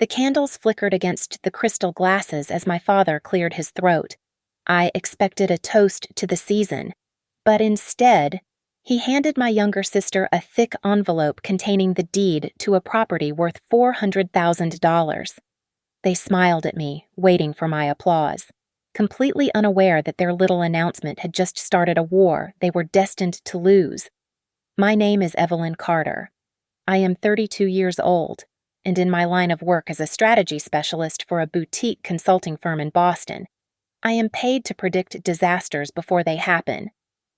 The candles flickered against the crystal glasses as my father cleared his throat. I expected a toast to the season, but instead, he handed my younger sister a thick envelope containing the deed to a property worth $400,000. They smiled at me, waiting for my applause, completely unaware that their little announcement had just started a war they were destined to lose. My name is Evelyn Carter. I am 32 years old, and in my line of work as a strategy specialist for a boutique consulting firm in Boston, I am paid to predict disasters before they happen.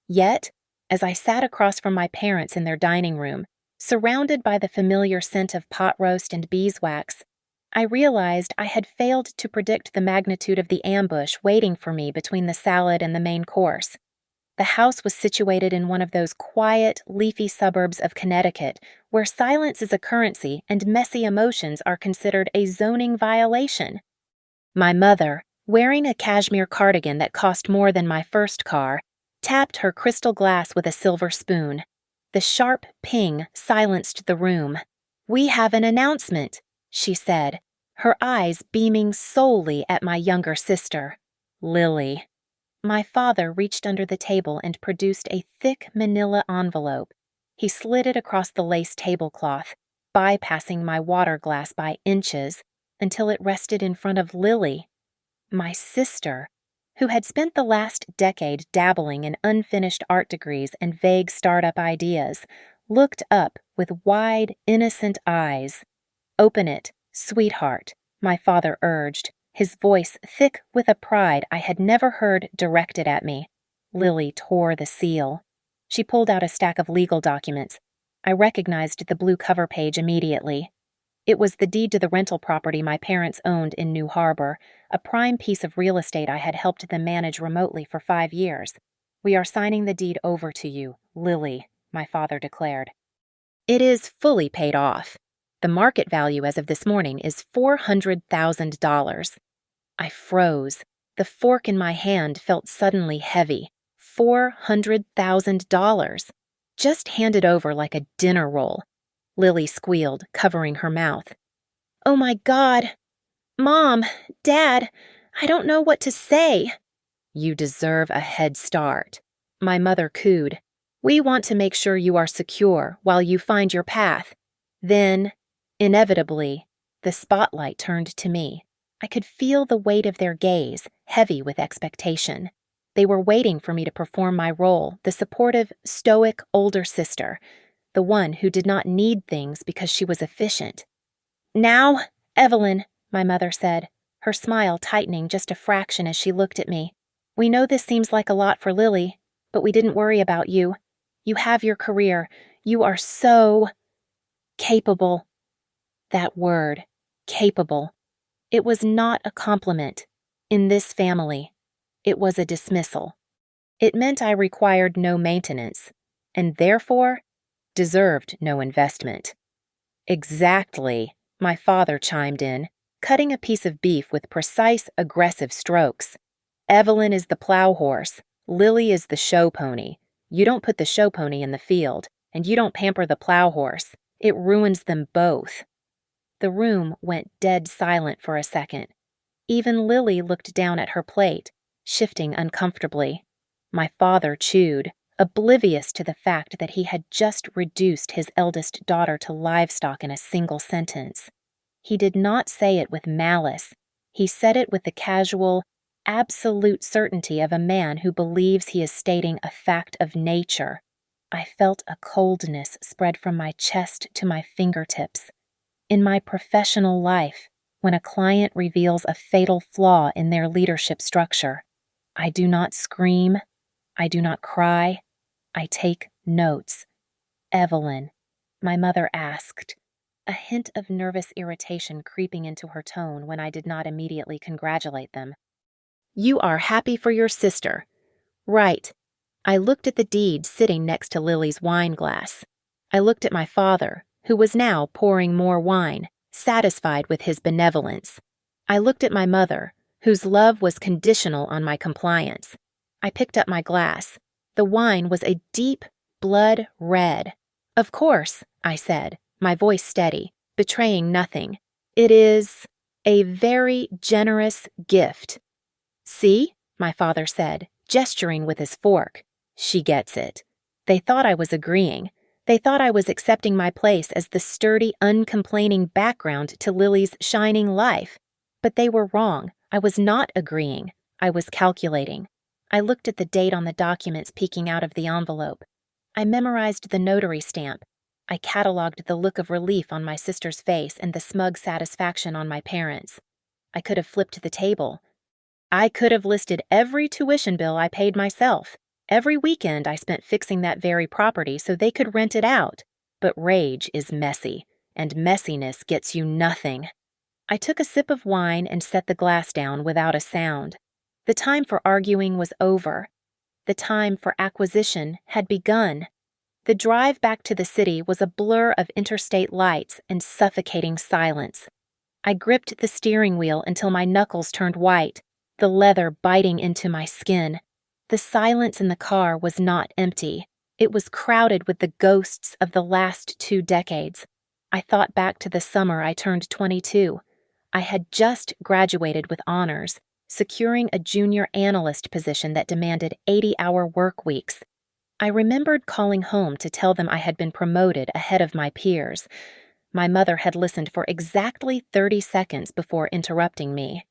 Yet, as I sat across from my parents in their dining room, surrounded by the familiar scent of pot roast and beeswax, I realized I had failed to predict the magnitude of the ambush waiting for me between the salad and the main course. The house was situated in one of those quiet, leafy suburbs of Connecticut where silence is a currency and messy emotions are considered a zoning violation. My mother, wearing a cashmere cardigan that cost more than my first car, tapped her crystal glass with a silver spoon. The sharp ping silenced the room. "We have an announcement," she said, her eyes beaming solely at my younger sister, Lily. My father reached under the table and produced a thick manila envelope. He slid it across the lace tablecloth, bypassing my water glass by inches, until it rested in front of Lily, my sister, who had spent the last decade dabbling in unfinished art degrees and vague startup ideas, looked up with wide, innocent eyes. "Open it, sweetheart," my father urged, his voice thick with a pride I had never heard directed at me. Lily tore the seal. She pulled out a stack of legal documents. I recognized the blue cover page immediately. It was the deed to the rental property my parents owned in New Harbor, a prime piece of real estate I had helped them manage remotely for 5 years. "We are signing the deed over to you, Lily," my father declared. "It is fully paid off. The market value as of this morning is $400,000. I froze. The fork in my hand felt suddenly heavy. $400,000. Just handed over like a dinner roll. Lily squealed, covering her mouth. "Oh my God! Mom! Dad! I don't know what to say." "You deserve a head start," my mother cooed. "We want to make sure you are secure while you find your path." Then, inevitably, the spotlight turned to me. I could feel the weight of their gaze, heavy with expectation. They were waiting for me to perform my role, the supportive, stoic older sister, the one who did not need things because she was efficient. "Now, Evelyn," my mother said, her smile tightening just a fraction as she looked at me. "We know this seems like a lot for Lily, but we didn't worry about you. You have your career. You are so capable." That word, capable. It was not a compliment. In this family, it was a dismissal. It meant I required no maintenance, and therefore deserved no investment. "Exactly," my father chimed in, cutting a piece of beef with precise, aggressive strokes. "Evelyn is the plow horse. Lily is the show pony. You don't put the show pony in the field, and you don't pamper the plow horse. It ruins them both." The room went dead silent for a second. Even Lily looked down at her plate, shifting uncomfortably. My father chewed, oblivious to the fact that he had just reduced his eldest daughter to livestock in a single sentence. He did not say it with malice. He said it with the casual, absolute certainty of a man who believes he is stating a fact of nature. I felt a coldness spread from my chest to my fingertips. In my professional life, when a client reveals a fatal flaw in their leadership structure, I do not scream, I do not cry, I take notes. "Evelyn," my mother asked, a hint of nervous irritation creeping into her tone when I did not immediately congratulate them. "You are happy for your sister." "Right." I looked at the deed sitting next to Lily's wine glass. I looked at my father, who was now pouring more wine, satisfied with his benevolence. I looked at my mother, whose love was conditional on my compliance. I picked up my glass. The wine was a deep blood red. "Of course," I said, my voice steady, betraying nothing. It is a very generous gift. See, my father said, gesturing with his fork. She gets it. They thought I was agreeing. They thought I was accepting my place as the sturdy, uncomplaining background to Lily's shining life. But they were wrong. I was not agreeing. I was calculating. I looked at the date on the documents peeking out of the envelope. I memorized the notary stamp. I cataloged the look of relief on my sister's face and the smug satisfaction on my parents'. I could have flipped the table. I could have listed every tuition bill I paid myself. Every weekend I spent fixing that very property so they could rent it out. But rage is messy, and messiness gets you nothing. I took a sip of wine and set the glass down without a sound. The time for arguing was over. The time for acquisition had begun. The drive back to the city was a blur of interstate lights and suffocating silence. I gripped the steering wheel until my knuckles turned white, the leather biting into my skin. The silence in the car was not empty. It was crowded with the ghosts of the last 2 decades. I thought back to the summer I turned 22. I had just graduated with honors, securing a junior analyst position that demanded 80-hour work weeks. I remembered calling home to tell them I had been promoted ahead of my peers. My mother had listened for exactly 30 seconds before interrupting me.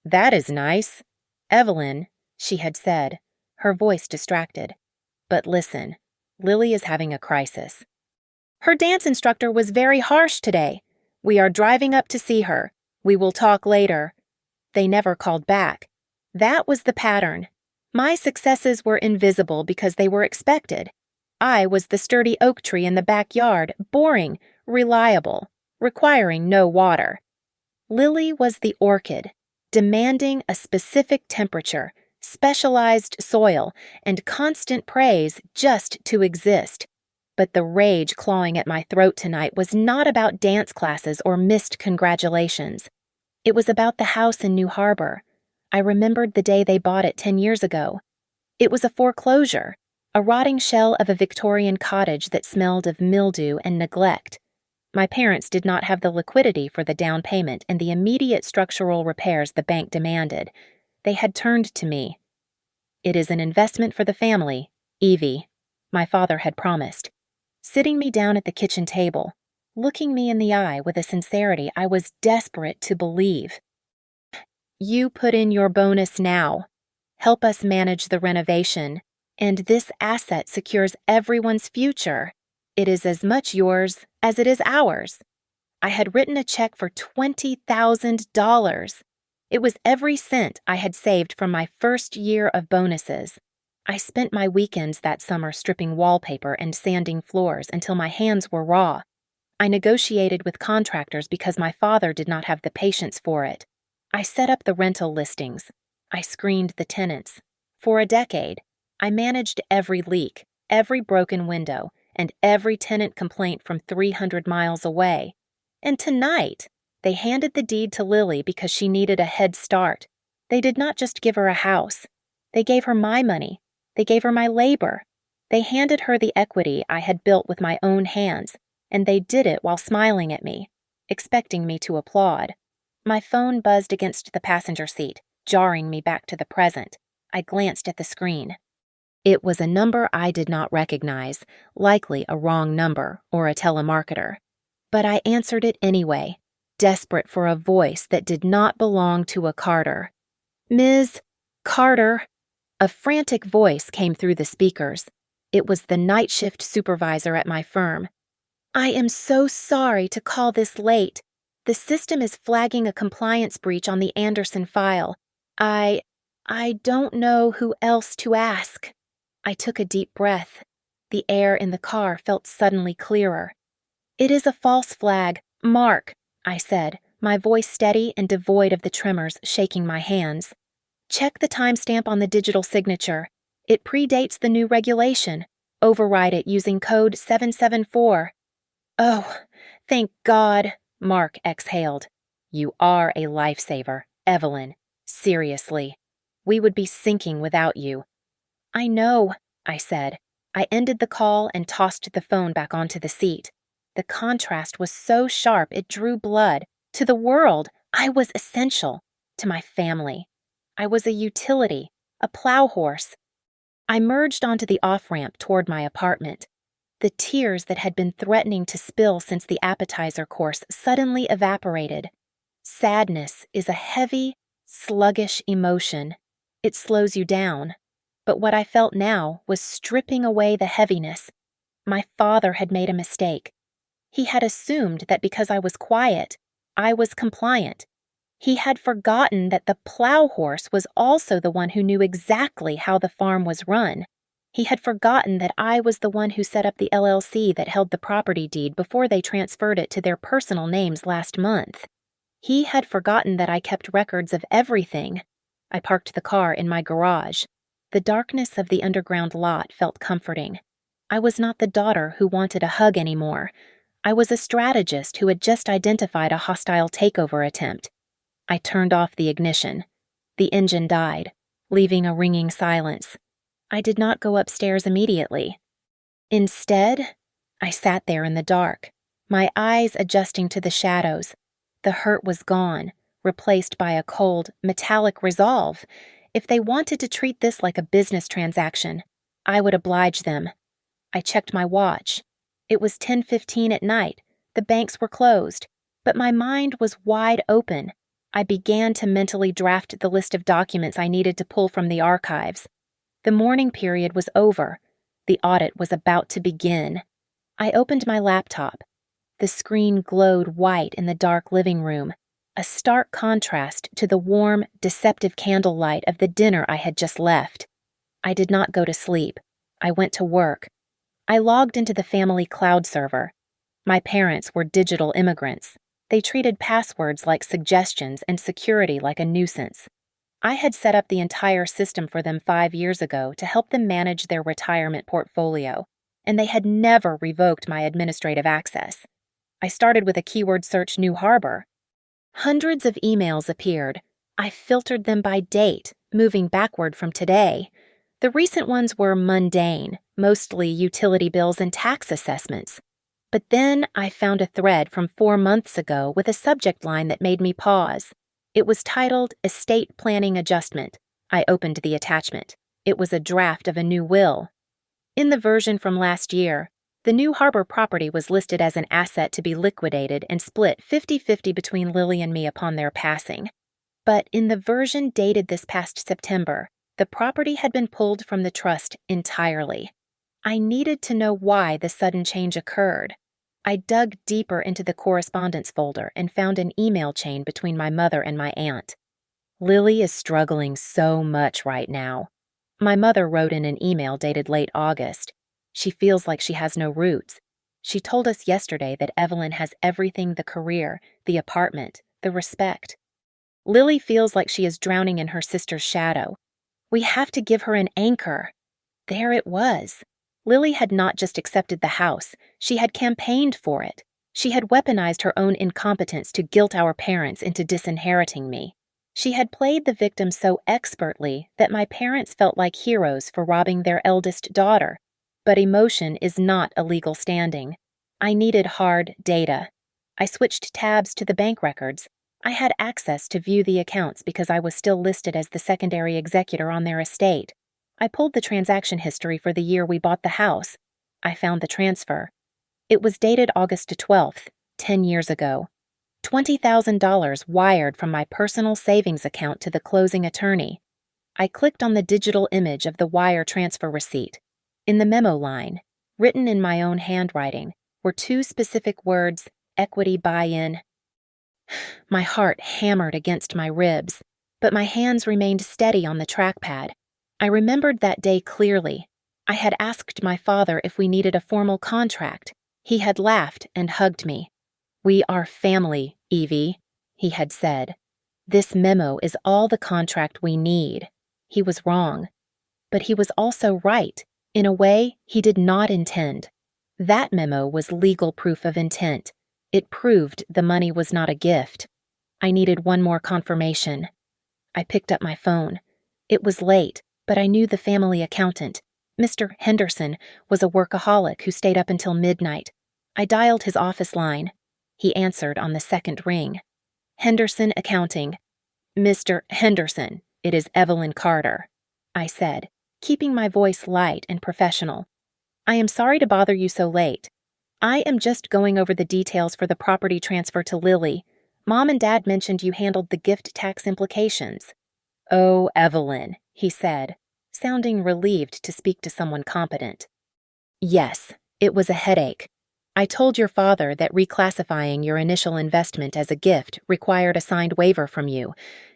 "That is nice. Evelyn," she had said, her voice distracted. "But listen, Lily is having a crisis. Her dance instructor was very harsh today. We are driving up to see her. We will talk later." They never called back. That was the pattern. My successes were invisible because they were expected. I was the sturdy oak tree in the backyard, boring, reliable, requiring no water. Lily was the orchid, demanding a specific temperature, specialized soil, and constant praise just to exist. But the rage clawing at my throat tonight was not about dance classes or missed congratulations. It was about the house in New Harbor. I remembered the day they bought it 10 years ago. It was a foreclosure, a rotting shell of a Victorian cottage that smelled of mildew and neglect. My parents did not have the liquidity for the down payment and the immediate structural repairs the bank demanded. They had turned to me. "It is an investment for the family, Evie," my father had promised, sitting me down at the kitchen table, looking me in the eye with a sincerity I was desperate to believe. "You put in your bonus now. Help us manage the renovation, and this asset secures everyone's future. It is as much yours as it is ours." I had written a check for $20,000. It was every cent I had saved from my first year of bonuses. I spent my weekends that summer stripping wallpaper and sanding floors until my hands were raw. I negotiated with contractors because my father did not have the patience for it. I set up the rental listings. I screened the tenants. For a decade, I managed every leak, every broken window, and every tenant complaint from 300 miles away. And tonight, they handed the deed to Lily because she needed a head start. They did not just give her a house. They gave her my money. They gave her my labor. They handed her the equity I had built with my own hands, and they did it while smiling at me, expecting me to applaud. My phone buzzed against the passenger seat, jarring me back to the present. I glanced at the screen. It was a number I did not recognize, likely a wrong number or a telemarketer. But I answered it anyway, desperate for a voice that did not belong to a Carter. "Ms. Carter." A frantic voice came through the speakers. It was the night shift supervisor at my firm. "I am so sorry to call this late. The system is flagging a compliance breach on the Anderson file. I don't know who else to ask." I took a deep breath. The air in the car felt suddenly clearer. "It is a false flag. Mark," I said, my voice steady and devoid of the tremors shaking my hands. "Check the timestamp on the digital signature. It predates the new regulation. Override it using code 774. "Oh, thank God," Mark exhaled. "You are a lifesaver, Evelyn. Seriously. We would be sinking without you." "I know," I said. I ended the call and tossed the phone back onto the seat. The contrast was so sharp it drew blood. To the world, I was essential. To my family, I was a utility, a plow horse. I merged onto the off-ramp toward my apartment. The tears that had been threatening to spill since the appetizer course suddenly evaporated. Sadness is a heavy, sluggish emotion. It slows you down. But what I felt now was stripping away the heaviness. My father had made a mistake. He had assumed that because I was quiet, I was compliant. He had forgotten that the plow horse was also the one who knew exactly how the farm was run. He had forgotten that I was the one who set up the LLC that held the property deed before they transferred it to their personal names last month. He had forgotten that I kept records of everything. I parked the car in my garage. The darkness of the underground lot felt comforting. I was not the daughter who wanted a hug anymore. I was a strategist who had just identified a hostile takeover attempt. I turned off the ignition. The engine died, leaving a ringing silence. I did not go upstairs immediately. Instead, I sat there in the dark, my eyes adjusting to the shadows. The hurt was gone, replaced by a cold, metallic resolve. If they wanted to treat this like a business transaction, I would oblige them. I checked my watch. It was 10:15 at night. The banks were closed, but my mind was wide open. I began to mentally draft the list of documents I needed to pull from the archives. The mourning period was over. The audit was about to begin. I opened my laptop. The screen glowed white in the dark living room, a stark contrast to the warm, deceptive candlelight of the dinner I had just left. I did not go to sleep. I went to work. I logged into the family cloud server. My parents were digital immigrants. They treated passwords like suggestions and security like a nuisance. I had set up the entire system for them 5 years ago to help them manage their retirement portfolio, and they had never revoked my administrative access. I started with a keyword search New Harbor. Hundreds of emails appeared. I filtered them by date, moving backward from today. The recent ones were mundane, mostly utility bills and tax assessments. But then I found a thread from 4 months ago with a subject line that made me pause. It was titled Estate Planning Adjustment. I opened the attachment. It was a draft of a new will. In the version from last year, the New Harbor property was listed as an asset to be liquidated and split 50-50 between Lily and me upon their passing. But in the version dated this past September, the property had been pulled from the trust entirely. I needed to know why the sudden change occurred. I dug deeper into the correspondence folder and found an email chain between my mother and my aunt. Lily is struggling so much right now. My mother wrote in an email dated late August. She feels like she has no roots. She told us yesterday that Evelyn has everything: the career, the apartment, the respect. Lily feels like she is drowning in her sister's shadow. We have to give her an anchor. There it was. Lily had not just accepted the house, she had campaigned for it. She had weaponized her own incompetence to guilt our parents into disinheriting me. She had played the victim so expertly that my parents felt like heroes for robbing their eldest daughter. But emotion is not a legal standing. I needed hard data. I switched tabs to the bank records. I had access to view the accounts because I was still listed as the secondary executor on their estate. I pulled the transaction history for the year we bought the house. I found the transfer. It was dated August 12th, 10 years ago. $20,000 wired from my personal savings account to the closing attorney. I clicked on the digital image of the wire transfer receipt. In the memo line, written in my own handwriting, were 2 specific words: equity buy-in. My heart hammered against my ribs, but my hands remained steady on the trackpad. I remembered that day clearly. I had asked my father if we needed a formal contract. He had laughed and hugged me. "We are family, Evie," he had said. "This memo is all the contract we need." He was wrong. But he was also right. In a way, he did not intend. That memo was legal proof of intent. It proved the money was not a gift. I needed one more confirmation. I picked up my phone. It was late, but I knew the family accountant. Mr. Henderson was a workaholic who stayed up until midnight. I dialed his office line. He answered on the second ring. Henderson Accounting. Mr. Henderson, it is Evelyn Carter, I said, keeping my voice light and professional. I am sorry to bother you so late. I am just going over the details for the property transfer to Lily. Mom and Dad mentioned you handled the gift tax implications. Oh, Evelyn, he said, sounding relieved to speak to someone competent. Yes, it was a headache. I told your father that reclassifying your initial investment as a gift required a signed waiver from you.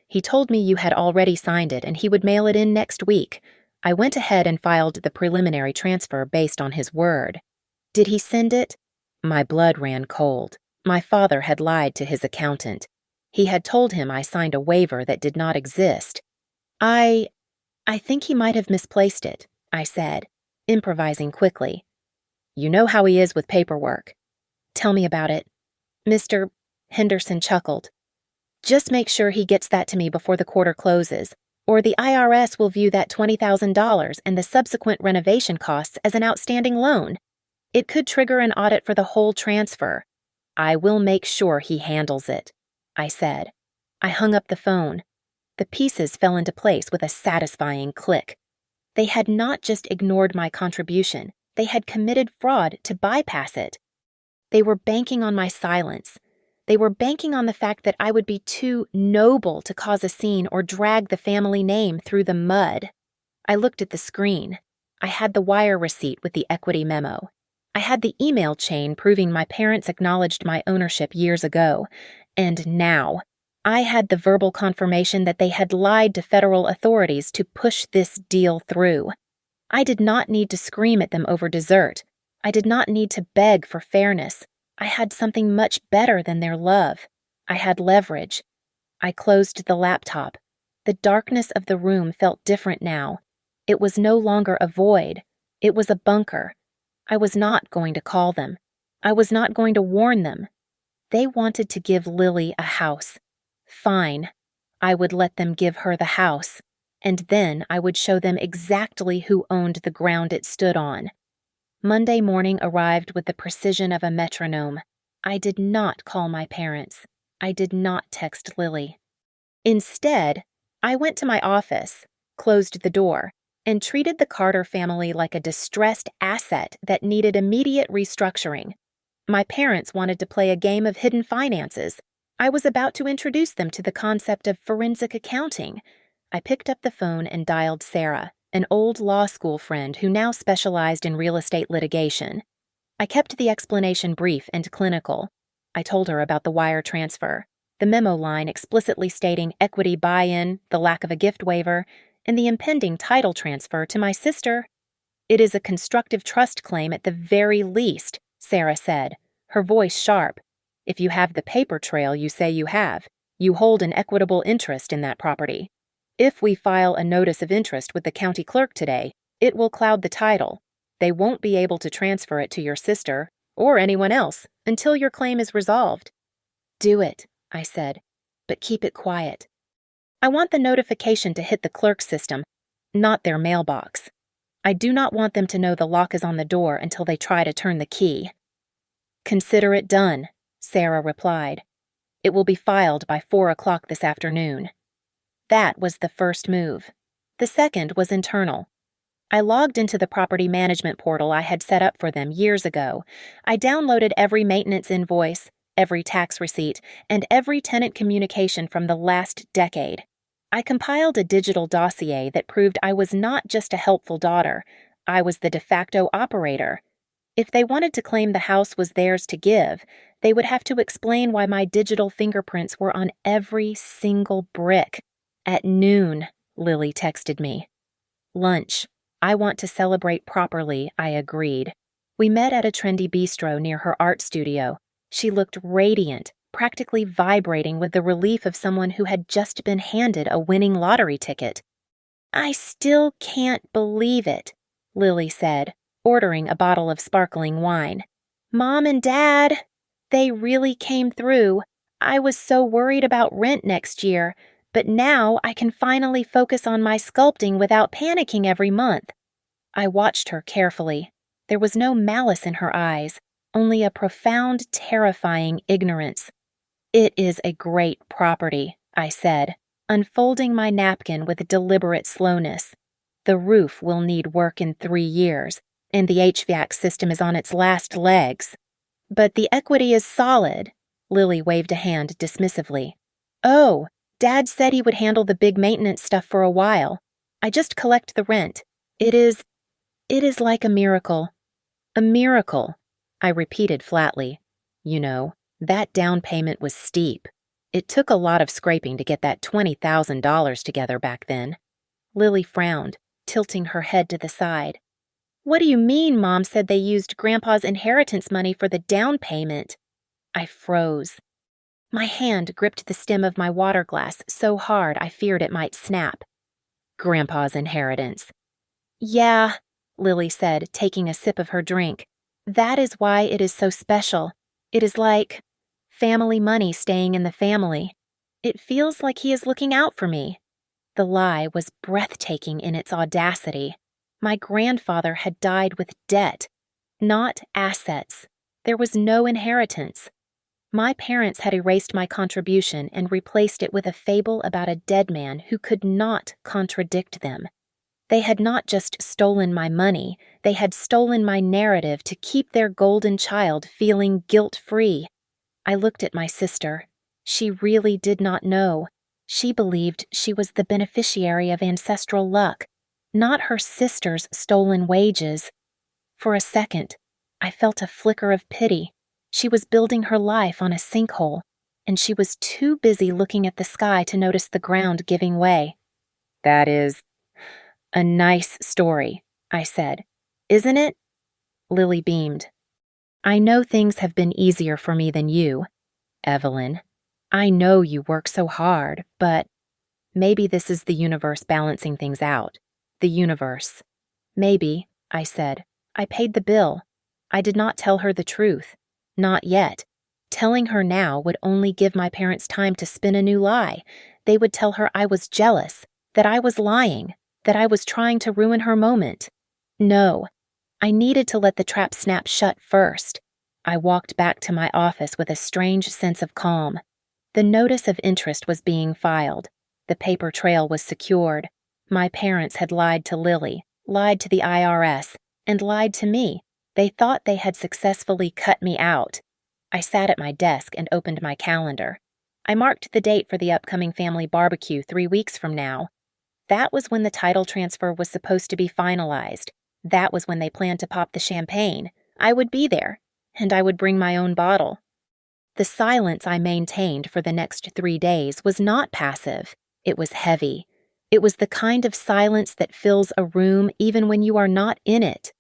He told me you had already signed it and he would mail it in next week. I went ahead and filed the preliminary transfer based on his word. Did he send it? My blood ran cold. My father had lied to his accountant. He had told him I signed a waiver that did not exist. I think he might have misplaced it, I said, improvising quickly. You know how he is with paperwork. Tell me about it. Mr. Henderson chuckled. Just make sure he gets that to me before the quarter closes, or the IRS will view that $20,000 and the subsequent renovation costs as an outstanding loan. It could trigger an audit for the whole transfer. I will make sure he handles it, I said. I hung up the phone. The pieces fell into place with a satisfying click. They had not just ignored my contribution, they had committed fraud to bypass it. They were banking on my silence. They were banking on the fact that I would be too noble to cause a scene or drag the family name through the mud. I looked at the screen. I had the wire receipt with the equity memo. I had the email chain proving my parents acknowledged my ownership years ago. And now, I had the verbal confirmation that they had lied to federal authorities to push this deal through. I did not need to scream at them over dessert. I did not need to beg for fairness. I had something much better than their love. I had leverage. I closed the laptop. The darkness of the room felt different now. It was no longer a void. It was a bunker. I was not going to call them. I was not going to warn them. They wanted to give Lily a house. Fine. I would let them give her the house. And then I would show them exactly who owned the ground it stood on. Monday morning arrived with the precision of a metronome. I did not call my parents. I did not text Lily. Instead, I went to my office, closed the door, and treated the Carter family like a distressed asset that needed immediate restructuring. My parents wanted to play a game of hidden finances. I was about to introduce them to the concept of forensic accounting. I picked up the phone and dialed Sarah, an old law school friend who now specialized in real estate litigation. I kept the explanation brief and clinical. I told her about the wire transfer, the memo line explicitly stating equity buy-in, the lack of a gift waiver, and the impending title transfer to my sister. It is a constructive trust claim at the very least, Sarah said, her voice sharp. If you have the paper trail you say you have, you hold an equitable interest in that property. If we file a notice of interest with the county clerk today, it will cloud the title. They won't be able to transfer it to your sister, or anyone else, until your claim is resolved. Do it, I said, but keep it quiet. I want the notification to hit the clerk's system, not their mailbox. I do not want them to know the lock is on the door until they try to turn the key. Consider it done, Sarah replied. It will be filed by 4 o'clock this afternoon. That was the first move. The second was internal. I logged into the property management portal I had set up for them years ago. I downloaded every maintenance invoice, every tax receipt, and every tenant communication from the last decade. I compiled a digital dossier that proved I was not just a helpful daughter, I was the de facto operator. If they wanted to claim the house was theirs to give, they would have to explain why my digital fingerprints were on every single brick. At noon, Lily texted me. Lunch. I want to celebrate properly, I agreed. We met at a trendy bistro near her art studio. She looked radiant, practically vibrating with the relief of someone who had just been handed a winning lottery ticket. I still can't believe it, Lily said, ordering a bottle of sparkling wine. Mom and Dad, they really came through. I was so worried about rent next year. But now I can finally focus on my sculpting without panicking every month. I watched her carefully. There was no malice in her eyes, only a profound, terrifying ignorance. It is a great property, I said, unfolding my napkin with deliberate slowness. The roof will need work in 3 years, and the HVAC system is on its last legs. But the equity is solid. Lily waved a hand dismissively. Oh, Dad said he would handle the big maintenance stuff for a while. I just collect the rent. It is like a miracle. A miracle, I repeated flatly. You know, that down payment was steep. It took a lot of scraping to get that $20,000 together back then. Lily frowned, tilting her head to the side. What do you mean Mom said they used Grandpa's inheritance money for the down payment? I froze. My hand gripped the stem of my water glass so hard I feared it might snap. Grandpa's inheritance. Yeah, Lily said, taking a sip of her drink. That is why it is so special. It is like family money staying in the family. It feels like he is looking out for me. The lie was breathtaking in its audacity. My grandfather had died with debt, not assets. There was no inheritance. My parents had erased my contribution and replaced it with a fable about a dead man who could not contradict them. They had not just stolen my money, they had stolen my narrative to keep their golden child feeling guilt-free. I looked at my sister. She really did not know. She believed she was the beneficiary of ancestral luck, not her sister's stolen wages. For a second, I felt a flicker of pity. She was building her life on a sinkhole, and she was too busy looking at the sky to notice the ground giving way. That is a nice story, I said. Isn't it? Lily beamed. I know things have been easier for me than you, Evelyn. I know you work so hard, but maybe this is the universe balancing things out. The universe. Maybe, I said. I paid the bill. I did not tell her the truth. Not yet. Telling her now would only give my parents time to spin a new lie. They would tell her I was jealous, that I was lying, that I was trying to ruin her moment. No, I needed to let the trap snap shut first. I walked back to my office with a strange sense of calm. The notice of interest was being filed. The paper trail was secured. My parents had lied to Lily, lied to the IRS, and lied to me. They thought they had successfully cut me out. I sat at my desk and opened my calendar. I marked the date for the upcoming family barbecue 3 weeks from now. That was when the title transfer was supposed to be finalized. That was when they planned to pop the champagne. I would be there, and I would bring my own bottle. The silence I maintained for the next 3 days was not passive. It was heavy. It was the kind of silence that fills a room even when you are not in it.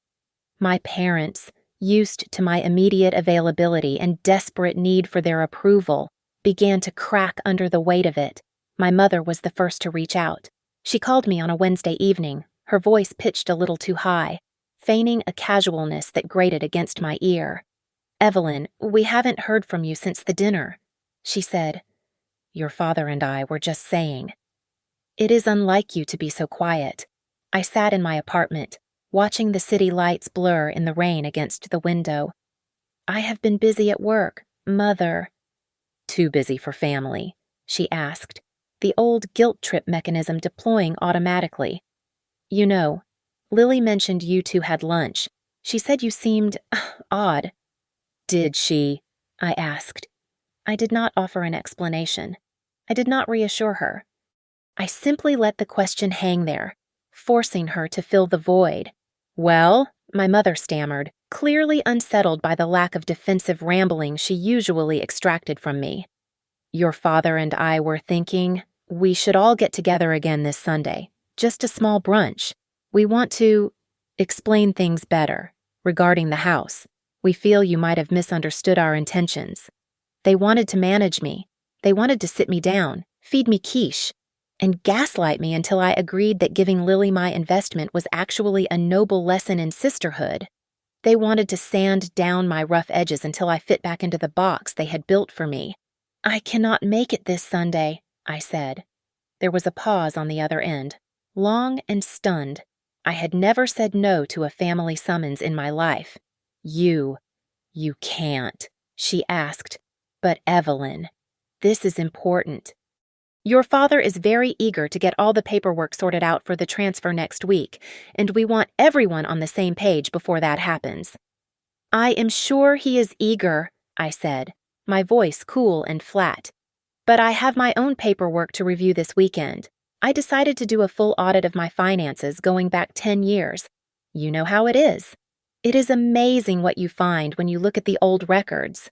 My parents, used to my immediate availability and desperate need for their approval, began to crack under the weight of it. My mother was the first to reach out. She called me on a Wednesday evening, her voice pitched a little too high, feigning a casualness that grated against my ear. Evelyn, we haven't heard from you since the dinner, she said. Your father and I were just saying. It is unlike you to be so quiet. I sat in my apartment, watching the city lights blur in the rain against the window. I have been busy at work, Mother. Too busy for family, she asked, the old guilt trip mechanism deploying automatically. You know, Lily mentioned you two had lunch. She said you seemed odd. Did she? I asked. I did not offer an explanation. I did not reassure her. I simply let the question hang there, forcing her to fill the void. Well, my mother stammered, clearly unsettled by the lack of defensive rambling she usually extracted from me. Your father and I were thinking we should all get together again this Sunday. Just a small brunch. We want to explain things better regarding the house. We feel you might have misunderstood our intentions. They wanted to manage me. They wanted to sit me down, feed me quiche, and gaslight me until I agreed that giving Lily my investment was actually a noble lesson in sisterhood. They wanted to sand down my rough edges until I fit back into the box they had built for me. I cannot make it this Sunday, I said. There was a pause on the other end, long and stunned. I had never said no to a family summons in my life. You can't, she asked. But Evelyn. This is important. Your father is very eager to get all the paperwork sorted out for the transfer next week, and we want everyone on the same page before that happens." "I am sure he is eager," I said, my voice cool and flat. "But I have my own paperwork to review this weekend. I decided to do a full audit of my finances going back 10 years. You know how it is. It is amazing what you find when you look at the old records."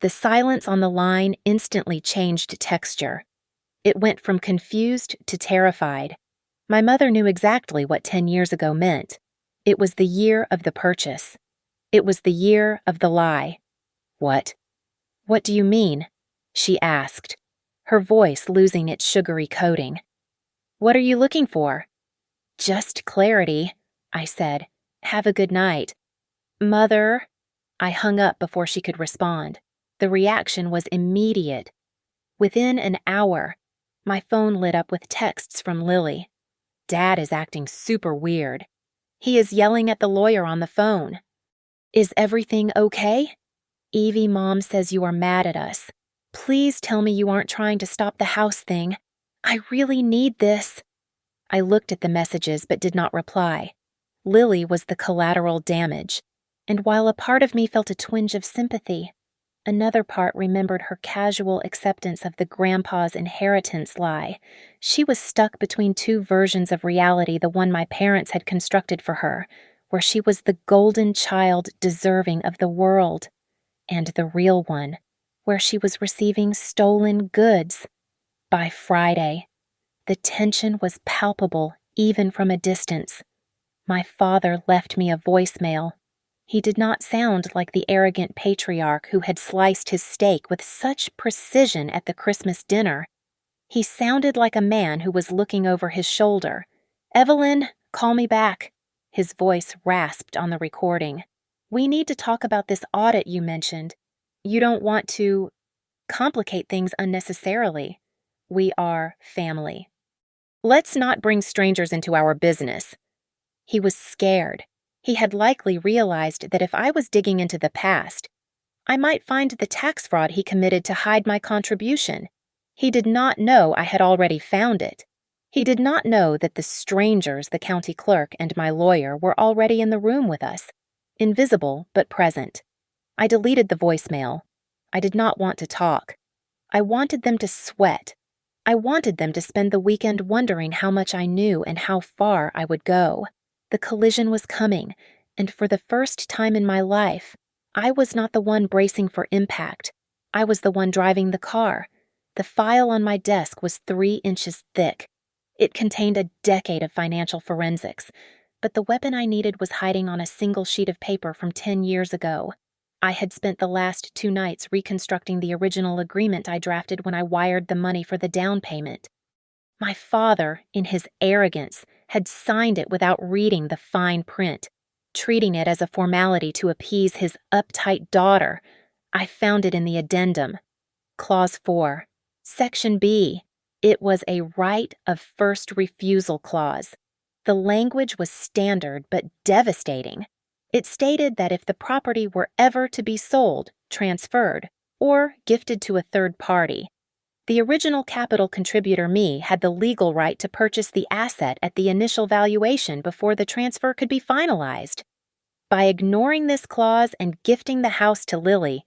The silence on the line instantly changed texture. It went from confused to terrified. My mother knew exactly what 10 years ago meant. It was the year of the purchase. It was the year of the lie. "What? What do you mean?" she asked, her voice losing its sugary coating. "What are you looking for?" "Just clarity," I said. "Have a good night." "Mother." I hung up before she could respond. The reaction was immediate. Within an hour, my phone lit up with texts from Lily. "Dad is acting super weird. He is yelling at the lawyer on the phone. Is everything okay? Evie Mom says you are mad at us. Please tell me you aren't trying to stop the house thing. I really need this." I looked at the messages but did not reply. Lily was the collateral damage, and while a part of me felt a twinge of sympathy, another part remembered her casual acceptance of the grandpa's inheritance lie. She was stuck between two versions of reality, the one my parents had constructed for her, where she was the golden child deserving of the world, and the real one, where she was receiving stolen goods. By Friday, the tension was palpable even from a distance. My father left me a voicemail. He did not sound like the arrogant patriarch who had sliced his steak with such precision at the Christmas dinner. He sounded like a man who was looking over his shoulder. "Evelyn, call me back." His voice rasped on the recording. "We need to talk about this audit you mentioned. You don't want to complicate things unnecessarily. We are family. Let's not bring strangers into our business." He was scared. He had likely realized that if I was digging into the past, I might find the tax fraud he committed to hide my contribution. He did not know I had already found it. He did not know that the strangers, the county clerk and my lawyer, were already in the room with us, invisible but present. I deleted the voicemail. I did not want to talk. I wanted them to sweat. I wanted them to spend the weekend wondering how much I knew and how far I would go. The collision was coming, and for the first time in my life, I was not the one bracing for impact. I was the one driving the car. The file on my desk was 3 inches thick. It contained a decade of financial forensics, but the weapon I needed was hiding on a single sheet of paper from 10 years ago. I had spent the last 2 nights reconstructing the original agreement I drafted when I wired the money for the down payment. My father, in his arrogance, had signed it without reading the fine print, treating it as a formality to appease his uptight daughter. I found it in the addendum. Clause 4, Section B. It was a right of first refusal clause. The language was standard but devastating. It stated that if the property were ever to be sold, transferred, or gifted to a third party, the original capital contributor, me, had the legal right to purchase the asset at the initial valuation before the transfer could be finalized. By ignoring this clause and gifting the house to Lily,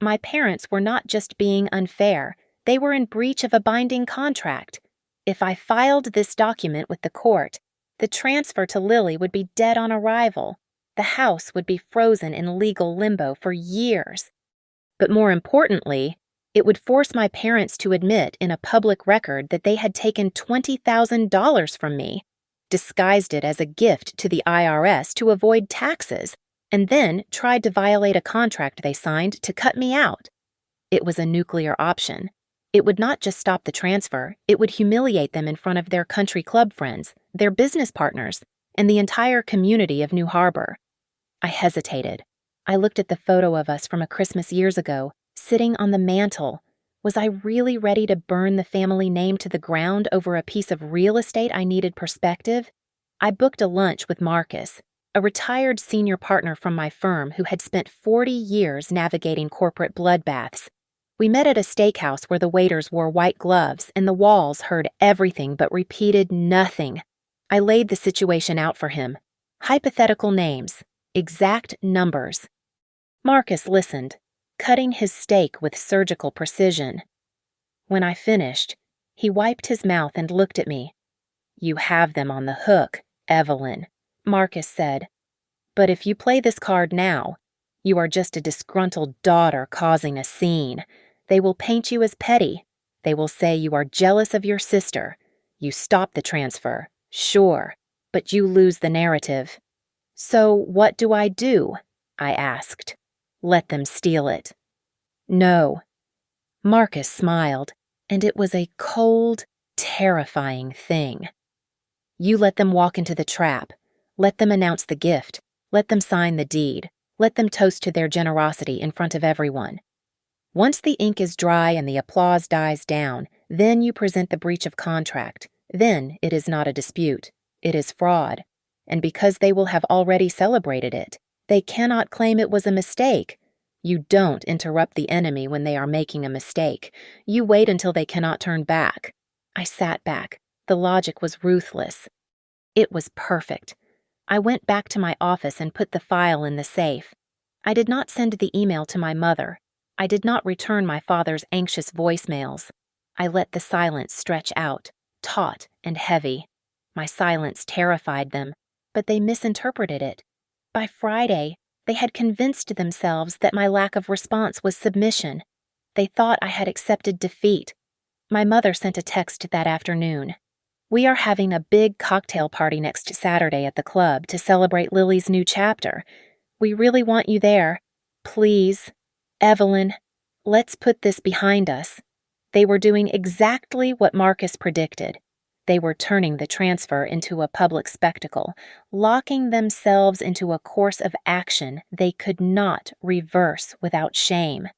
my parents were not just being unfair, they were in breach of a binding contract. If I filed this document with the court, the transfer to Lily would be dead on arrival. The house would be frozen in legal limbo for years. But more importantly, it would force my parents to admit in a public record that they had taken $20,000 from me, disguised it as a gift to the IRS to avoid taxes, and then tried to violate a contract they signed to cut me out. It was a nuclear option. It would not just stop the transfer, it would humiliate them in front of their country club friends, their business partners, and the entire community of New Harbor. I hesitated. I looked at the photo of us from a Christmas years ago, sitting on the mantel. Was I really ready to burn the family name to the ground over a piece of real estate I needed perspective? I booked a lunch with Marcus, a retired senior partner from my firm who had spent 40 years navigating corporate bloodbaths. We met at a steakhouse where the waiters wore white gloves and the walls heard everything but repeated nothing. I laid the situation out for him. Hypothetical names, exact numbers. Marcus listened, cutting his steak with surgical precision. When I finished, he wiped his mouth and looked at me. "You have them on the hook, Evelyn," Marcus said. "But if you play this card now, you are just a disgruntled daughter causing a scene. They will paint you as petty. They will say you are jealous of your sister. You stop the transfer, sure, but you lose the narrative." "So what do?" I asked. "Let them steal it." "No." Marcus smiled, and it was a cold, terrifying thing. "You let them walk into the trap. Let them announce the gift. Let them sign the deed. Let them toast to their generosity in front of everyone. Once the ink is dry and the applause dies down, then you present the breach of contract. Then it is not a dispute. It is fraud. And because they will have already celebrated it, they cannot claim it was a mistake. You don't interrupt the enemy when they are making a mistake. You wait until they cannot turn back." I sat back. The logic was ruthless. It was perfect. I went back to my office and put the file in the safe. I did not send the email to my mother. I did not return my father's anxious voicemails. I let the silence stretch out, taut and heavy. My silence terrified them, but they misinterpreted it. By Friday, they had convinced themselves that my lack of response was submission. They thought I had accepted defeat. My mother sent a text that afternoon. "We are having a big cocktail party next Saturday at the club to celebrate Lily's new chapter. We really want you there. Please, Evelyn, let's put this behind us." They were doing exactly what Marcus predicted. They were turning the transfer into a public spectacle, locking themselves into a course of action they could not reverse without shame.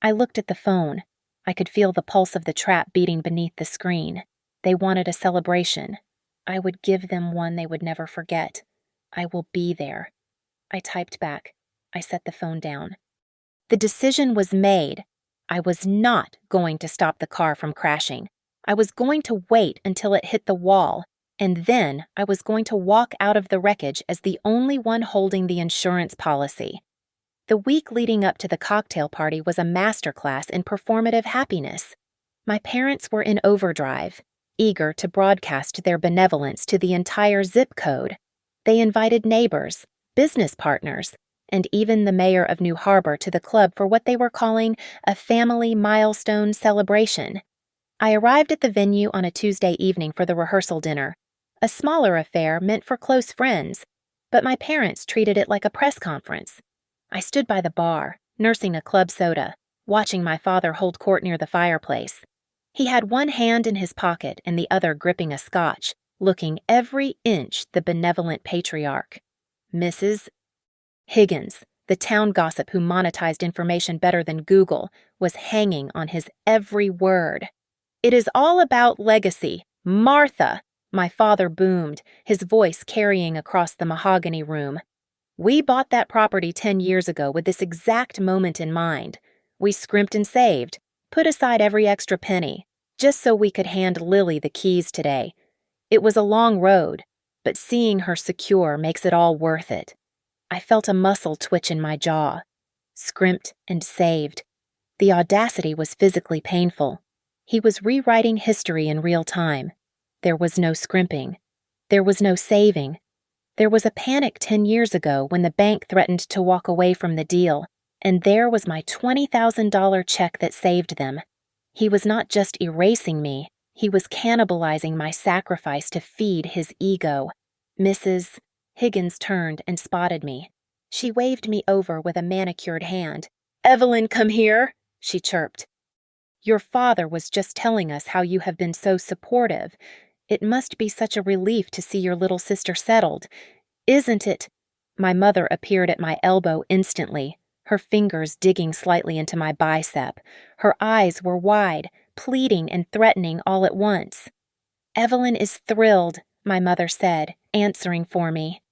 I looked at the phone. I could feel the pulse of the trap beating beneath the screen. They wanted a celebration. I would give them one they would never forget. I will be there. I typed back. I set the phone down. The decision was made. I was not going to stop the car from crashing. I was going to wait until it hit the wall, and then I was going to walk out of the wreckage as the only one holding the insurance policy. The week leading up to the cocktail party was a masterclass in performative happiness. My parents were in overdrive, eager to broadcast their benevolence to the entire zip code. They invited neighbors, business partners, and even the mayor of New Harbor to the club for what they were calling a family milestone celebration. I arrived at the venue on a Tuesday evening for the rehearsal dinner, a smaller affair meant for close friends, but my parents treated it like a press conference. I stood by the bar, nursing a club soda, watching my father hold court near the fireplace. He had one hand in his pocket and the other gripping a scotch, looking every inch the benevolent patriarch. Mrs. Higgins, the town gossip who monetized information better than Google, was hanging on his every word. "It is all about legacy. Martha," my father boomed, his voice carrying across the mahogany room. "We bought that property 10 years ago with this exact moment in mind. We scrimped and saved, put aside every extra penny, just so we could hand Lily the keys today. It was a long road, but seeing her secure makes it all worth it." I felt a muscle twitch in my jaw. Scrimped and saved. The audacity was physically painful. He was rewriting history in real time. There was no scrimping. There was no saving. There was a panic 10 years ago when the bank threatened to walk away from the deal, and there was my $20,000 check that saved them. He was not just erasing me, he was cannibalizing my sacrifice to feed his ego. Mrs. Higgins turned and spotted me. She waved me over with a manicured hand. "Evelyn, come here," she chirped. "Your father was just telling us how you have been so supportive. It must be such a relief to see your little sister settled. Isn't it?" My mother appeared at my elbow instantly, her fingers digging slightly into my bicep. Her eyes were wide, pleading and threatening all at once. "Evelyn is thrilled," my mother said, answering for me.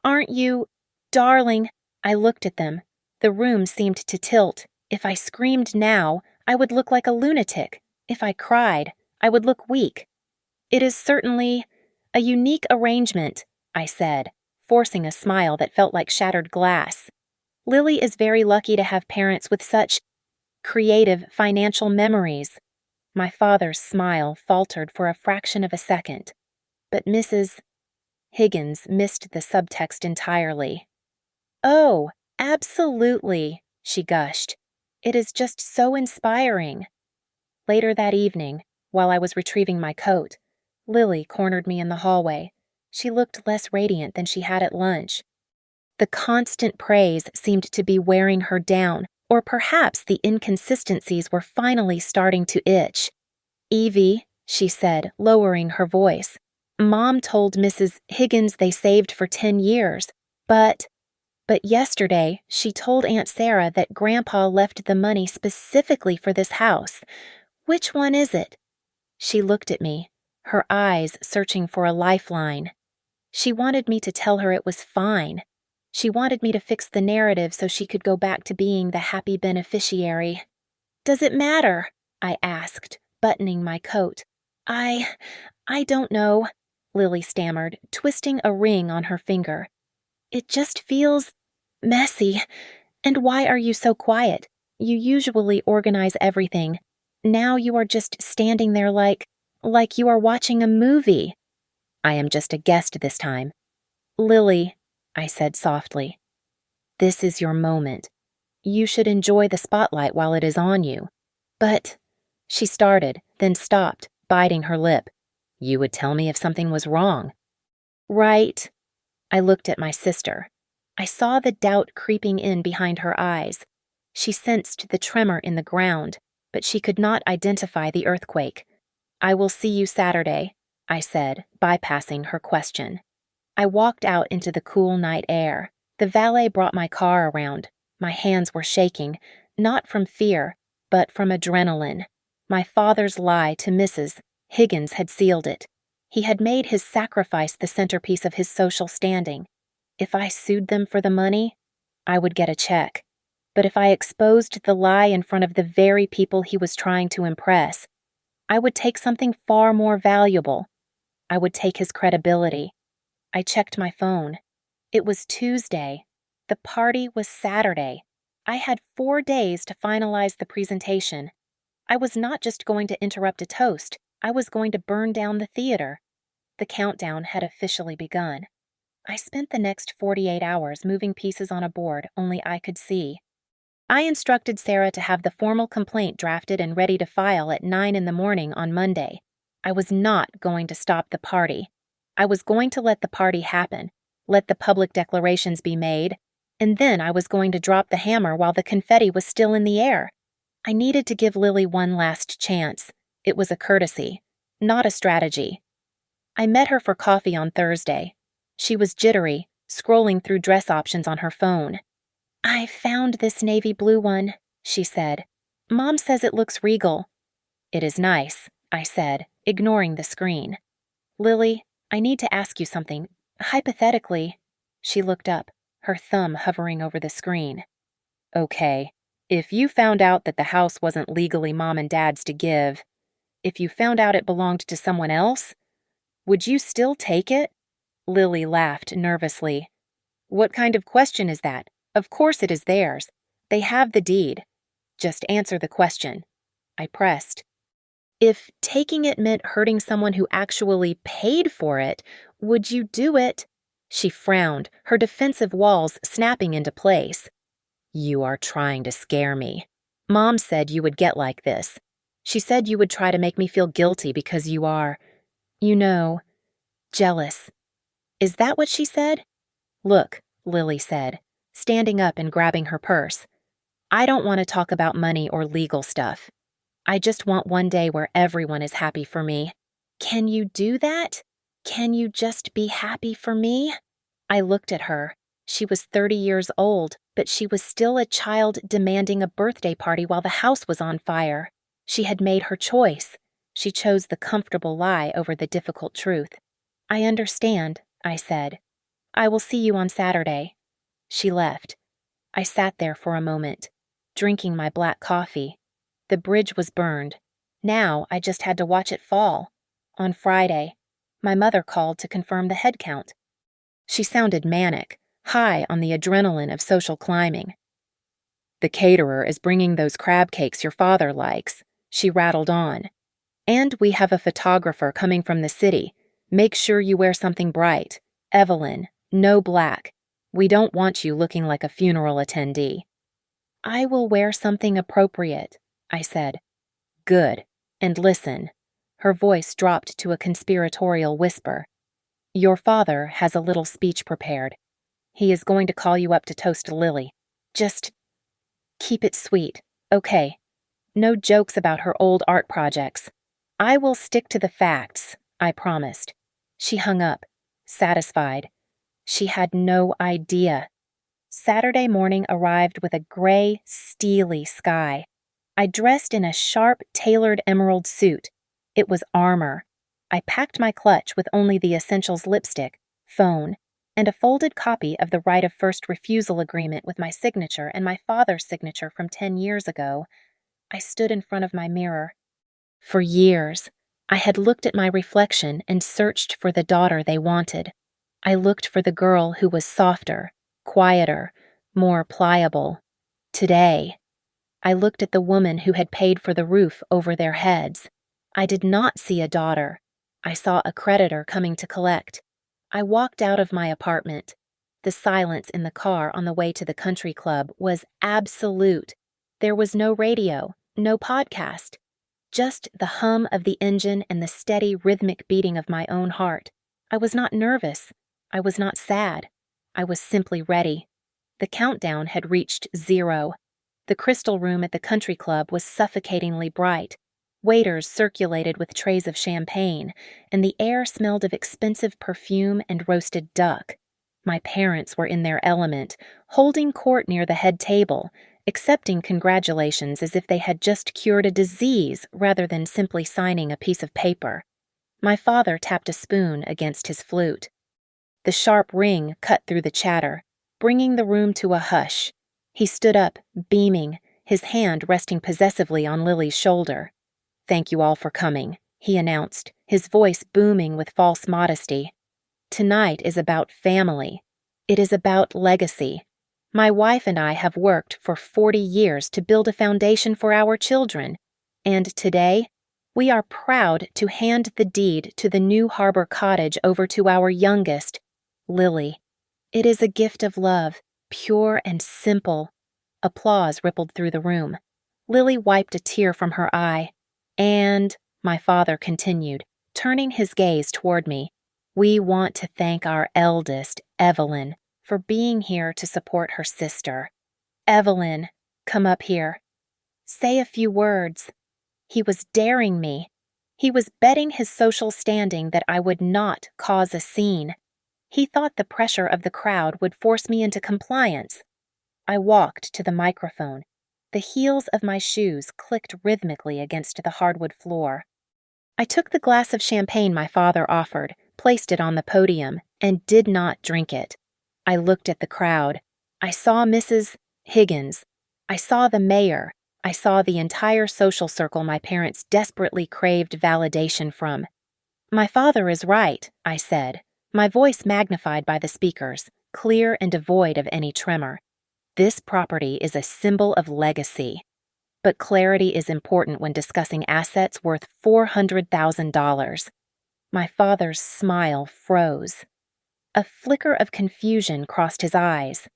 "Aren't you, darling?" I looked at them. The room seemed to tilt. If I screamed now, I would look like a lunatic. If I cried, I would look weak. It is certainly a unique arrangement, I said, forcing a smile that felt like shattered glass. Lily is very lucky to have parents with such creative financial memories. My father's smile faltered for a fraction of a second, but Mrs. Higgins missed the subtext entirely. Oh, absolutely, she gushed. It is just so inspiring. Later that evening, while I was retrieving my coat, Lily cornered me in the hallway. She looked less radiant than she had at lunch. The constant praise seemed to be wearing her down, or perhaps the inconsistencies were finally starting to itch. Evie, she said, lowering her voice, Mom told Mrs. Higgins they saved for 10 years, but yesterday she told Aunt Sarah that Grandpa left the money specifically for this house. Which one is it? She looked at me, her eyes searching for a lifeline. She wanted me to tell her it was fine. She wanted me to fix the narrative so she could go back to being the happy beneficiary. Does it matter? I asked, buttoning my coat. I don't know, Lily stammered, twisting a ring on her finger. It just feels messy. And why are you so quiet? You usually organize everything. Now you are just standing there like you are watching a movie. I am just a guest this time. Lily, I said softly, this is your moment. You should enjoy the spotlight while it is on you. But, she started, then stopped, biting her lip. You would tell me if something was wrong. Right. I looked at my sister. I saw the doubt creeping in behind her eyes. She sensed the tremor in the ground, but she could not identify the earthquake. I will see you Saturday, I said, bypassing her question. I walked out into the cool night air. The valet brought my car around. My hands were shaking, not from fear, but from adrenaline. My father's lie to Mrs. Higgins had sealed it. He had made his sacrifice the centerpiece of his social standing. If I sued them for the money, I would get a check. But if I exposed the lie in front of the very people he was trying to impress, I would take something far more valuable. I would take his credibility. I checked my phone. It was Tuesday. The party was Saturday. I had 4 days to finalize the presentation. I was not just going to interrupt a toast. I was going to burn down the theater. The countdown had officially begun. I spent the next 48 hours moving pieces on a board only I could see. I instructed Sarah to have the formal complaint drafted and ready to file at 9 in the morning on Monday. I was not going to stop the party. I was going to let the party happen, let the public declarations be made, and then I was going to drop the hammer while the confetti was still in the air. I needed to give Lily one last chance. It was a courtesy, not a strategy. I met her for coffee on Thursday. She was jittery, scrolling through dress options on her phone. I found this navy blue one, she said. Mom says it looks regal. It is nice, I said, ignoring the screen. Lily, I need to ask you something. Hypothetically, she looked up, her thumb hovering over the screen. Okay, if you found out that the house wasn't legally Mom and Dad's to give, if you found out it belonged to someone else, would you still take it? Lily laughed nervously. What kind of question is that? Of course it is theirs. They have the deed. Just answer the question. I pressed. If taking it meant hurting someone who actually paid for it, would you do it? She frowned, her defensive walls snapping into place. You are trying to scare me. Mom said you would get like this. She said you would try to make me feel guilty because you are, jealous. Is that what she said? Look, Lily said, standing up and grabbing her purse. I don't want to talk about money or legal stuff. I just want one day where everyone is happy for me. Can you do that? Can you just be happy for me? I looked at her. She was 30 years old, but she was still a child demanding a birthday party while the house was on fire. She had made her choice. She chose the comfortable lie over the difficult truth. I understand, I said. I will see you on Saturday. She left. I sat there for a moment, drinking my black coffee. The bridge was burned. Now I just had to watch it fall. On Friday, my mother called to confirm the head count. She sounded manic, high on the adrenaline of social climbing. "The caterer is bringing those crab cakes your father likes," she rattled on. "And we have a photographer coming from the city. Make sure you wear something bright. Evelyn, no black. We don't want you looking like a funeral attendee." "I will wear something appropriate," I said. "Good. And listen." Her voice dropped to a conspiratorial whisper. "Your father has a little speech prepared. He is going to call you up to toast Lily. Just keep it sweet, okay? No jokes about her old art projects. I will stick to the facts," I promised. She hung up, satisfied. She had no idea. Saturday morning arrived with a gray, steely sky. I dressed in a sharp, tailored emerald suit. It was armor. I packed my clutch with only the essentials: lipstick, phone, and a folded copy of the right of first refusal agreement with my signature and my father's signature from 10 years ago. I stood in front of my mirror. For years, I had looked at my reflection and searched for the daughter they wanted. I looked for the girl who was softer, quieter, more pliable. Today, I looked at the woman who had paid for the roof over their heads. I did not see a daughter. I saw a creditor coming to collect. I walked out of my apartment. The silence in the car on the way to the country club was absolute. There was no radio, no podcast, just the hum of the engine and the steady rhythmic beating of my own heart. I was not nervous. I was not sad. I was simply ready. The countdown had reached 0. The crystal room at the country club was suffocatingly bright. Waiters circulated with trays of champagne, and the air smelled of expensive perfume and roasted duck. My parents were in their element, holding court near the head table, accepting congratulations as if they had just cured a disease rather than simply signing a piece of paper. My father tapped a spoon against his flute. The sharp ring cut through the chatter, bringing the room to a hush. He stood up, beaming, his hand resting possessively on Lily's shoulder. "Thank you all for coming," he announced, his voice booming with false modesty. "Tonight is about family. It is about legacy. My wife and I have worked for 40 years to build a foundation for our children, and today, we are proud to hand the deed to the New Harbor cottage over to our youngest, Lily. It is a gift of love, pure and simple." Applause rippled through the room. Lily wiped a tear from her eye. "And," my father continued, turning his gaze toward me, "we want to thank our eldest, Evelyn, for being here to support her sister. Evelyn, come up here. Say a few words." He was daring me. He was betting his social standing that I would not cause a scene. He thought the pressure of the crowd would force me into compliance. I walked to the microphone. The heels of my shoes clicked rhythmically against the hardwood floor. I took the glass of champagne my father offered, placed it on the podium, and did not drink it. I looked at the crowd. I saw Mrs. Higgins. I saw the mayor. I saw the entire social circle my parents desperately craved validation from. "My father is right," I said, my voice magnified by the speakers, clear and devoid of any tremor. "This property is a symbol of legacy. But clarity is important when discussing assets worth $400,000. My father's smile froze. A flicker of confusion crossed his eyes.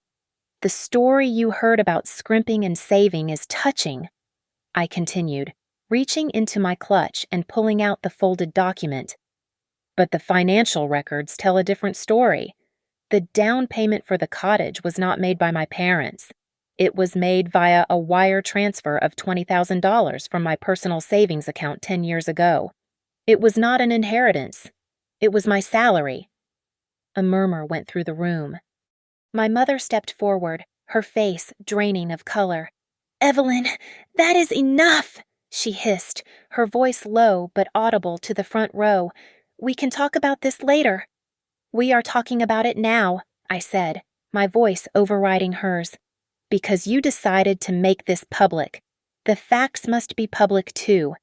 "The story you heard about scrimping and saving is touching," I continued, reaching into my clutch and pulling out the folded document. "But the financial records tell a different story. The down payment for the cottage was not made by my parents. It was made via a wire transfer of $20,000 from my personal savings account 10 years ago. It was not an inheritance. It was my salary." A murmur went through the room. My mother stepped forward, her face draining of color. "Evelyn, that is enough," she hissed, her voice low but audible to the front row. "We can talk about this later." "We are talking about it now," I said, my voice overriding hers. "Because you decided to make this public. The facts must be public too.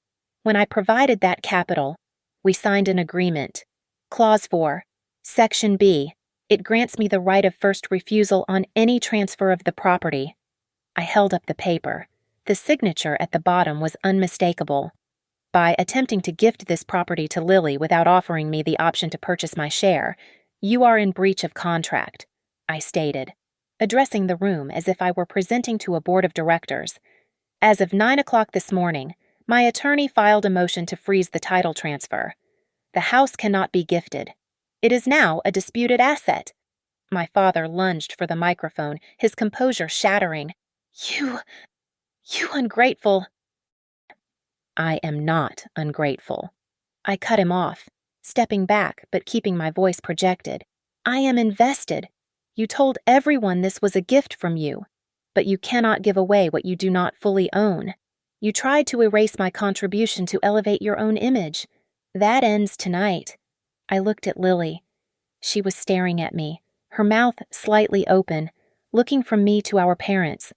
When I provided that capital, we signed an agreement. Clause 4, Section B. It grants me the right of first refusal on any transfer of the property. I held up the paper. The signature at the bottom was unmistakable. By attempting to gift this property to Lily without offering me the option to purchase my share, you are in breach of contract, I stated, addressing the room as if I were presenting to a board of directors. As of 9 o'clock this morning, my attorney filed a motion to freeze the title transfer. The house cannot be gifted. It is now a disputed asset. My father lunged for the microphone, his composure shattering. You ungrateful. I am not ungrateful. I cut him off, stepping back but keeping my voice projected. I am invested. You told everyone this was a gift from you, but you cannot give away what you do not fully own. You tried to erase my contribution to elevate your own image. That ends tonight. I looked at Lily. She was staring at me, her mouth slightly open, looking from me to our parents.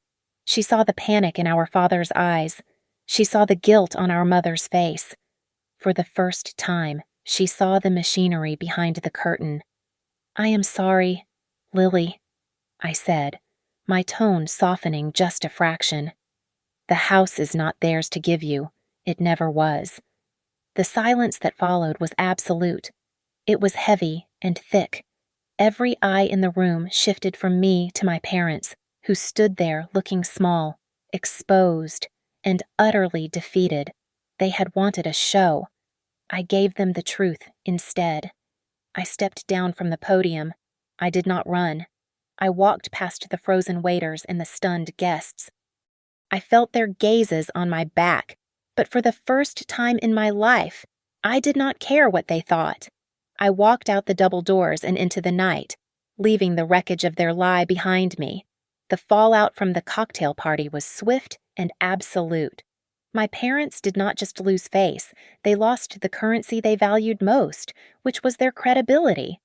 She saw the panic in our father's eyes. She saw the guilt on our mother's face. For the first time, she saw the machinery behind the curtain. I am sorry, Lily, I said, my tone softening just a fraction. The house is not theirs to give you. It never was. The silence that followed was absolute. It was heavy and thick. Every eye in the room shifted from me to my parents, who stood there looking small, exposed, and utterly defeated. They had wanted a show. I gave them the truth instead. I stepped down from the podium. I did not run. I walked past the frozen waiters and the stunned guests. I felt their gazes on my back, but for the first time in my life, I did not care what they thought. I walked out the double doors and into the night, leaving the wreckage of their lie behind me. The fallout from the cocktail party was swift and absolute. My parents did not just lose face, they lost the currency they valued most, which was their credibility.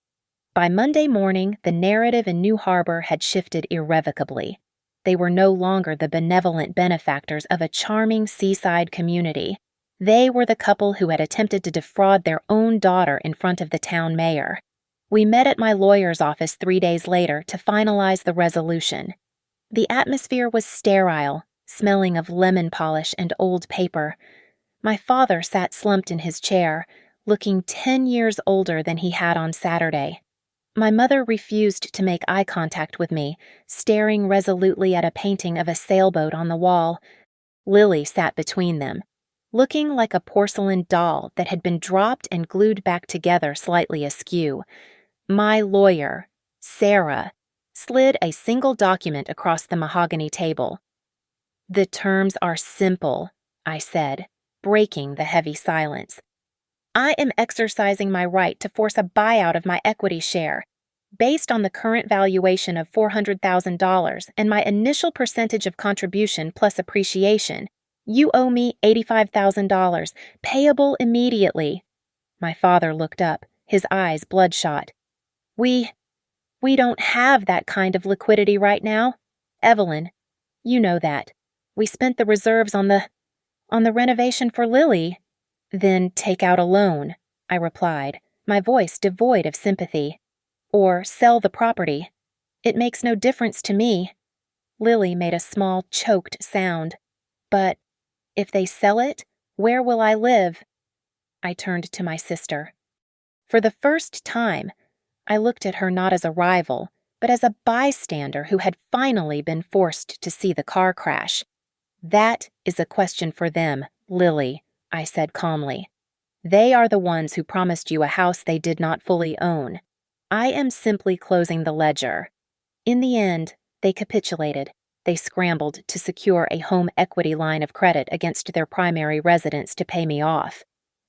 By Monday morning, the narrative in New Harbor had shifted irrevocably. They were no longer the benevolent benefactors of a charming seaside community. They were the couple who had attempted to defraud their own daughter in front of the town mayor. We met at my lawyer's office 3 days later to finalize the resolution. The atmosphere was sterile, smelling of lemon polish and old paper. My father sat slumped in his chair, looking 10 years older than he had on Saturday. My mother refused to make eye contact with me, staring resolutely at a painting of a sailboat on the wall. Lily sat between them, looking like a porcelain doll that had been dropped and glued back together slightly askew. My lawyer, Sarah, slid a single document across the mahogany table. The terms are simple, I said, breaking the heavy silence. I am exercising my right to force a buyout of my equity share. Based on the current valuation of $400,000 and my initial percentage of contribution plus appreciation, you owe me $85,000, payable immediately. My father looked up, his eyes bloodshot. We don't have that kind of liquidity right now. Evelyn, you know that. We spent the reserves on the renovation for Lily. Then take out a loan, I replied, my voice devoid of sympathy. Or sell the property. It makes no difference to me. Lily made a small, choked sound. But if they sell it, where will I live? I turned to my sister. For the first time, I looked at her not as a rival, but as a bystander who had finally been forced to see the car crash. That is a question for them, Lily, I said calmly. They are the ones who promised you a house they did not fully own. I am simply closing the ledger. In the end, they capitulated. They scrambled to secure a home equity line of credit against their primary residence to pay me off.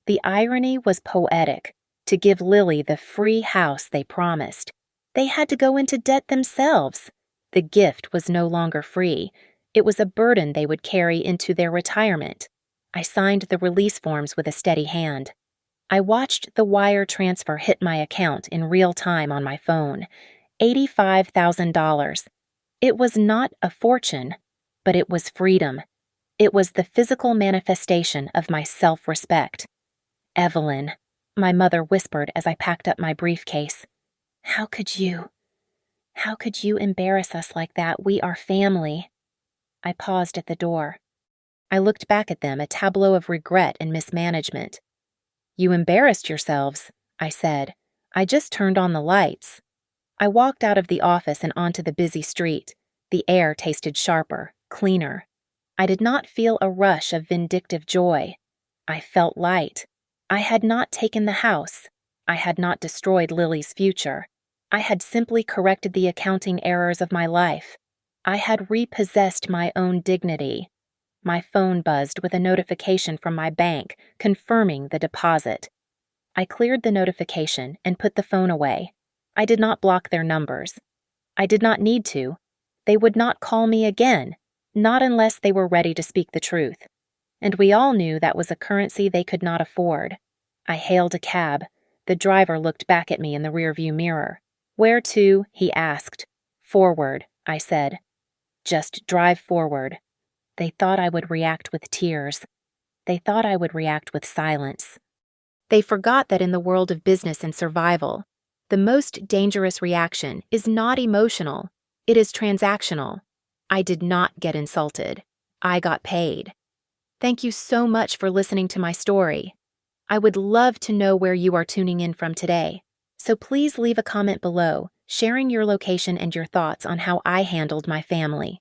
The irony was poetic. To give Lily the free house they promised, they had to go into debt themselves. The gift was no longer free. It was a burden they would carry into their retirement. I signed the release forms with a steady hand. I watched the wire transfer hit my account in real time on my phone. $85,000. It was not a fortune, but it was freedom. It was the physical manifestation of my self-respect. "Evelyn," my mother whispered as I packed up my briefcase. How could you embarrass us like that? We are family." I paused at the door. I looked back at them, a tableau of regret and mismanagement. "You embarrassed yourselves," I said. "I just turned on the lights." I walked out of the office and onto the busy street. The air tasted sharper, cleaner. I did not feel a rush of vindictive joy. I felt light. I had not taken the house. I had not destroyed Lily's future. I had simply corrected the accounting errors of my life. I had repossessed my own dignity. My phone buzzed with a notification from my bank confirming the deposit. I cleared the notification and put the phone away. I did not block their numbers. I did not need to. They would not call me again, not unless they were ready to speak the truth. And we all knew that was a currency they could not afford. I hailed a cab. The driver looked back at me in the rearview mirror. "Where to?" he asked. "Forward," I said. "Just drive forward." They thought I would react with tears. They thought I would react with silence. They forgot that in the world of business and survival, the most dangerous reaction is not emotional, it is transactional. I did not get insulted. I got paid. Thank you so much for listening to my story. I would love to know where you are tuning in from today, so please leave a comment below, sharing your location and your thoughts on how I handled my family.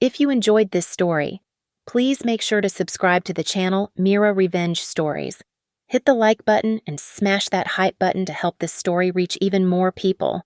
If you enjoyed this story, please make sure to subscribe to the channel Mira Revenge Stories. Hit the like button and smash that hype button to help this story reach even more people.